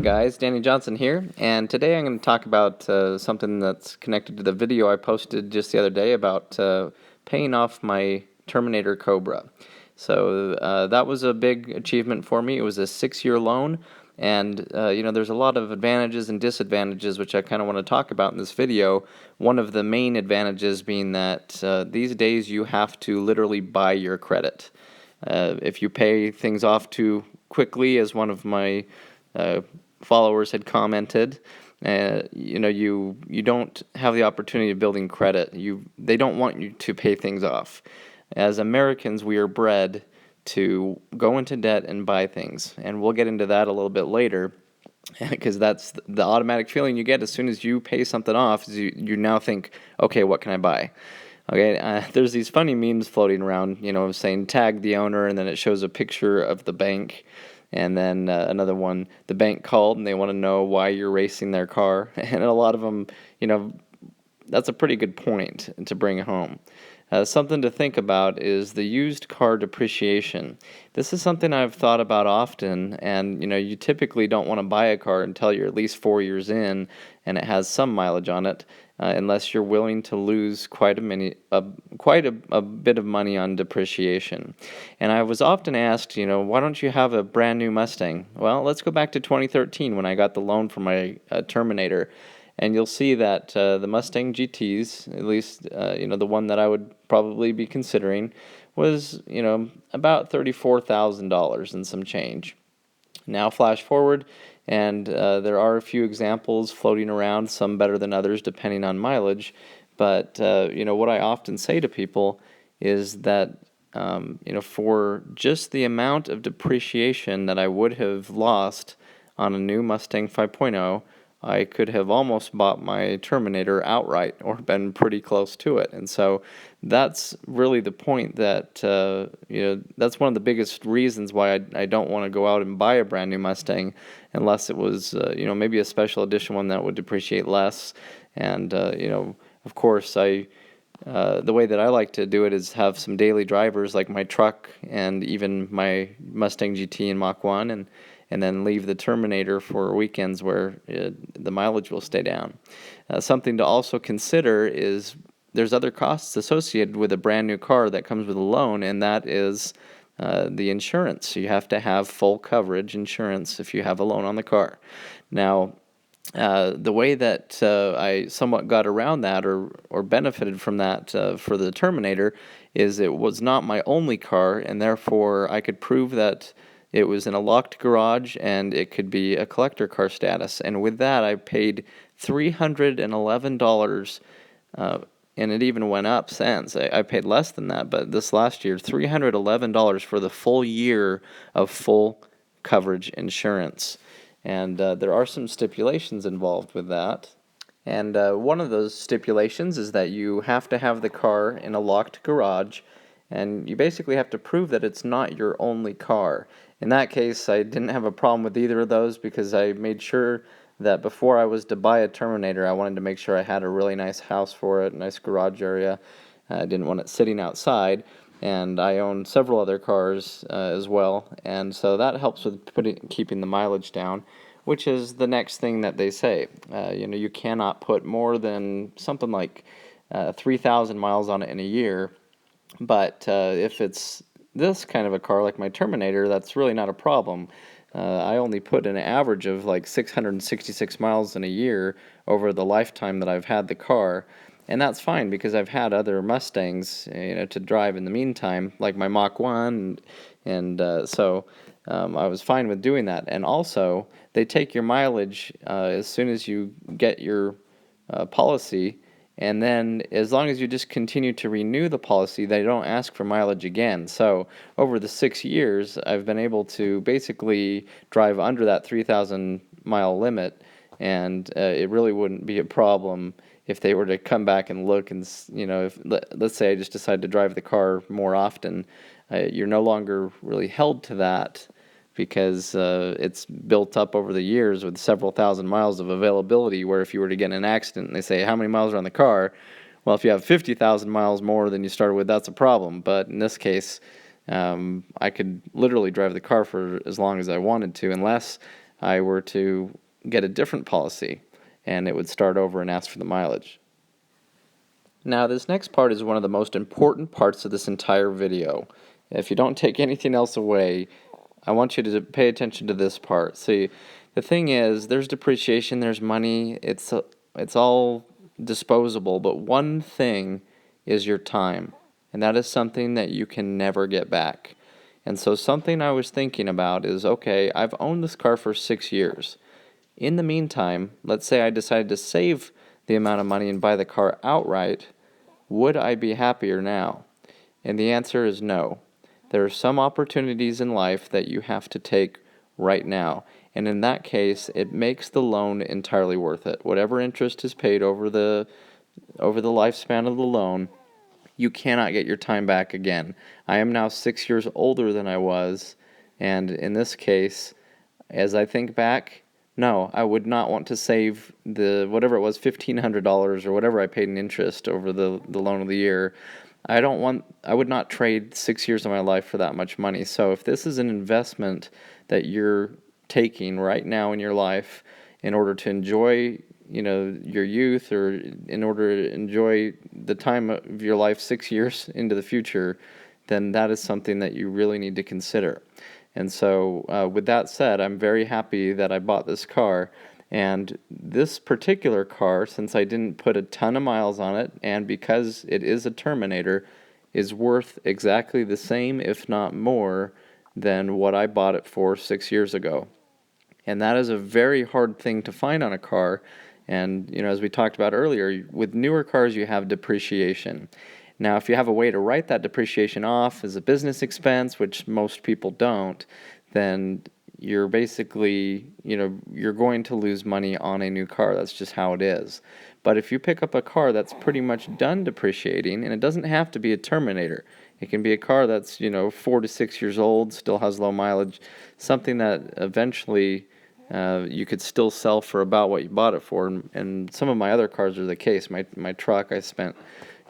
guys, Danny Johnson here, and today I'm going to talk about something that's connected to the video I posted just the other day about paying off my Terminator Cobra. So that was a big achievement for me. It was a 6-year loan, and there's a lot of advantages and disadvantages which I kind of want to talk about in this video. One of the main advantages being that these days you have to literally buy your credit. If you pay things off too quickly, as one of my followers had commented, you don't have the opportunity of building credit. They don't want you to pay things off. As Americans, we are bred to go into debt and buy things, and we'll get into that a little bit later, because that's the automatic feeling you get as soon as you pay something off. Is you now think, okay, what can I buy? Okay, there's these funny memes floating around, saying tag the owner, and then it shows a picture of the bank, and then another one, the bank called and they want to know why you're racing their car, and a lot of them, that's a pretty good point to bring home. Something to think about is the used car depreciation. This is something I've thought about often, and you typically don't want to buy a car until you're at least 4 years in and it has some mileage on it, unless you're willing to lose quite a bit of money on depreciation. And I was often asked, why don't you have a brand new Mustang? Well, let's go back to 2013 when I got the loan for my Terminator. And you'll see that the Mustang GTs, at least the one that I would probably be considering, was about $34,000 and some change. Now flash forward, and there are a few examples floating around, some better than others depending on mileage. But what I often say to people is that for just the amount of depreciation that I would have lost on a new Mustang 5.0, I could have almost bought my Terminator outright or been pretty close to it. And so that's really the point that, that's one of the biggest reasons why I don't want to go out and buy a brand new Mustang unless it was, maybe a special edition one that would depreciate less. And, of course, the way that I like to do it is have some daily drivers like my truck and even my Mustang GT and Mach 1, and then leave the Terminator for weekends where the mileage will stay down. Something to also consider is there's other costs associated with a brand new car that comes with a loan, and that is the insurance. You have to have full coverage insurance if you have a loan on the car. Now, the way that I somewhat got around that or benefited from that for the Terminator is it was not my only car, and therefore I could prove that it was in a locked garage and it could be a collector car status. And with that, I paid $311, and it even went up since. I paid less than that, but this last year, $311 for the full year of full coverage insurance. And there are some stipulations involved with that. And one of those stipulations is that you have to have the car in a locked garage, and you basically have to prove that it's not your only car. In that case, I didn't have a problem with either of those because I made sure that before I was to buy a Terminator, I wanted to make sure I had a really nice house for it, a nice garage area. I didn't want it sitting outside, and I own several other cars as well, and so that helps with keeping the mileage down, which is the next thing that they say. You cannot put more than something like 3,000 miles on it in a year, but if it's this kind of a car like my Terminator, that's really not a problem. I only put an average of like 666 miles in a year over the lifetime that I've had the car, and that's fine because I've had other Mustangs, to drive in the meantime, like my Mach 1, and so I was fine with doing that. And also, they take your mileage as soon as you get your policy. And then as long as you just continue to renew the policy, they don't ask for mileage again. So over the 6 years, I've been able to basically drive under that 3,000 mile limit, and it really wouldn't be a problem if they were to come back and look and, let's say I just decide to drive the car more often, you're no longer really held to that because it's built up over the years with several thousand miles of availability, where if you were to get in an accident and they say, how many miles are on the car? Well, if you have 50,000 miles more than you started with, that's a problem. But in this case, I could literally drive the car for as long as I wanted to, unless I were to get a different policy, and it would start over and ask for the mileage. Now, this next part is one of the most important parts of this entire video. If you don't take anything else away, I want you to pay attention to this part. See, the thing is, there's depreciation, there's money, it's all disposable, but one thing is your time, and that is something that you can never get back. And so something I was thinking about is, okay, I've owned this car for 6 years. In the meantime, let's say I decided to save the amount of money and buy the car outright, would I be happier now? And the answer is no. There are some opportunities in life that you have to take right now. And in that case, it makes the loan entirely worth it. Whatever interest is paid over the lifespan of the loan, you cannot get your time back again. I am now 6 years older than I was, and in this case, as I think back, no, I would not want to save the whatever it was, $1,500 or whatever I paid in interest over the loan of the year. I would not trade 6 years of my life for that much money. So if this is an investment that you're taking right now in your life in order to enjoy, your youth, or in order to enjoy the time of your life 6 years into the future, then that is something that you really need to consider. And so with that said, I'm very happy that I bought this car. And this particular car, since I didn't put a ton of miles on it, and because it is a Terminator, is worth exactly the same, if not more, than what I bought it for 6 years ago. And that is a very hard thing to find on a car. And, as we talked about earlier, with newer cars you have depreciation. Now, if you have a way to write that depreciation off as a business expense, which most people don't, then you're basically, you're going to lose money on a new car. That's just how it is. But if you pick up a car that's pretty much done depreciating, and it doesn't have to be a Terminator, it can be a car that's, 4 to 6 years old, still has low mileage, something that eventually you could still sell for about what you bought it for. And some of my other cars are the case. My truck, I spent,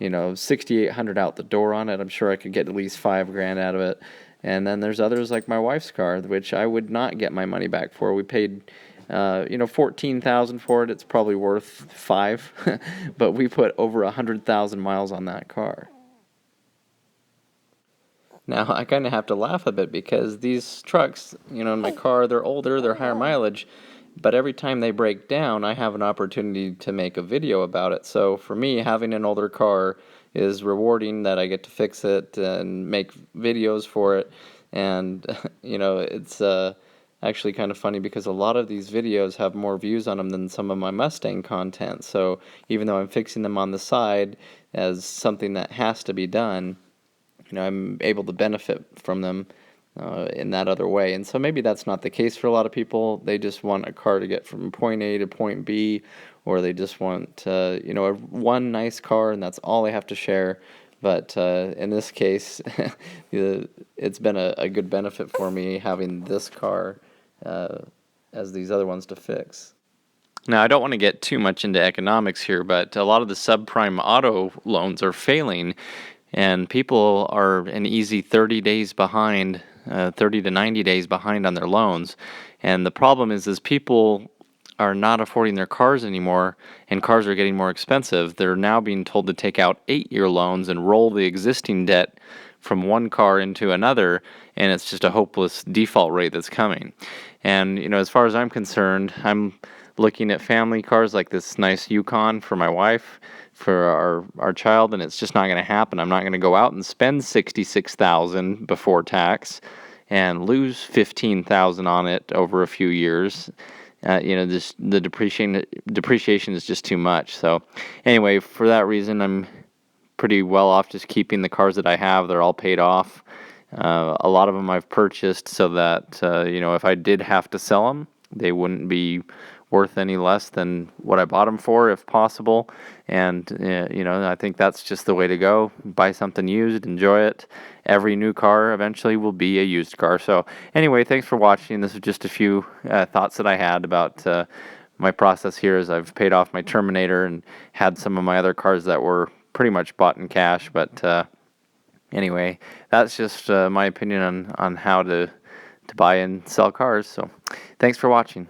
$6,800 out the door on it. I'm sure I could get at least $5,000 out of it. And then there's others like my wife's car, which I would not get my money back for. We paid, $14,000 for it. It's probably worth $5,000, but we put over 100,000 miles on that car. Now, I kind of have to laugh a bit because these trucks, in my car, they're older, they're higher mileage, but every time they break down, I have an opportunity to make a video about it. So for me, having an older car is rewarding, that I get to fix it and make videos for it. And, it's actually kind of funny because a lot of these videos have more views on them than some of my Mustang content. So even though I'm fixing them on the side as something that has to be done, I'm able to benefit from them in that other way. And so maybe that's not the case for a lot of people. They just want a car to get from point A to point B, or they just want, one nice car, and that's all they have to share. But in this case, it's been a good benefit for me having this car as these other ones to fix. Now, I don't want to get too much into economics here, but a lot of the subprime auto loans are failing, and people are an easy 30 days behind, 30 to 90 days behind on their loans. And the problem is people are not affording their cars anymore, and cars are getting more expensive. They're now being told to take out 8-year loans and roll the existing debt from one car into another, and it's just a hopeless default rate that's coming. And, as far as I'm concerned, I'm looking at family cars like this nice Yukon for my wife, for our child, and it's just not going to happen. I'm not going to go out and spend $66,000 before tax and lose $15,000 on it over a few years. The depreciation is just too much. So anyway, for that reason, I'm pretty well off just keeping the cars that I have. They're all paid off. A lot of them I've purchased so that, if I did have to sell them, they wouldn't be worth any less than what I bought them for, if possible. And, I think that's just the way to go. Buy something used, enjoy it. Every new car eventually will be a used car. So anyway, thanks for watching. This is just a few thoughts that I had about my process here as I've paid off my Terminator and had some of my other cars that were pretty much bought in cash. But anyway, that's just my opinion on how to buy and sell cars. So Thanks for watching.